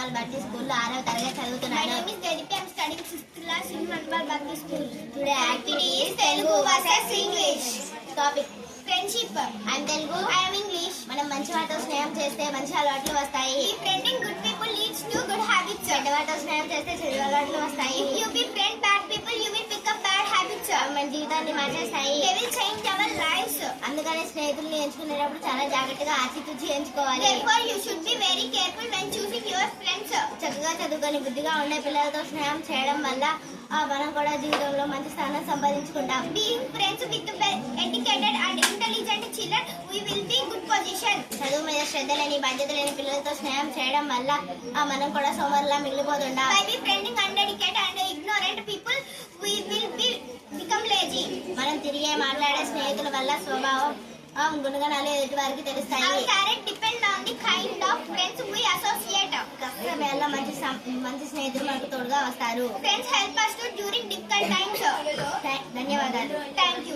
మన్బాల్ భక్తి స్కూల్లో 6వ తరగతి చదువుతున్నాను. My name is Dedipti. I am studying 6th class in Manbal Bhakti School. Today activity is Telugu versus English. Topic Friendship. I am Telugu. I am English. మనం మంచి వారితో స్నేహం చేస్తే మంచి అలవాట్లు వస్తాయి. Befriending good people leads to good habits. చెడ్డ వారితో స్నేహం చేస్తే చెడు అలవాట్లు వస్తాయి. If you befriend bad people, you will pick up bad habits. మన జీవితాన్ని మార్చేస్తాయి. They will change our lives. అందుకని స్నేహితుల్ని ఎంచుకునేటప్పుడు చాలా జాగ్రత్తగా ఆచితూచి ఎంచుకోవాలి. Therefore, you should be very careful when choosing your friends. చక్కగా చదువుకొని బుద్ధిగా ఉండే పిల్లలతో స్నేహం చేయడం వల్ల మనం కూడా జీవితంలో మంచి స్థానం సంపాదించుకుంటాం. Being friends with educated and intelligent children, we will be good position. చదువు మీద శ్రద్ధ లేని బాధ్యత లేని పిల్లలతో స్నేహం చేయడం వల్ల మనం కూడా సోమరులా మిగిలిపోతుంటాం. By befriending undedicated and ignorant people, we will become lazy. మనం తిరిగే మాట్లాడే స్నేహితుల వల్ల స్వభావం గుణగణాలు ఎదుటి వారికి తెలుస్తాయి. Our character depends on the kind of friends we associate. కష్ట సమయాల్లో మంచి స్నేహితులు మనకు తోడుగా వస్తారు. Friends help us during difficult times. ధన్యవాదాలు.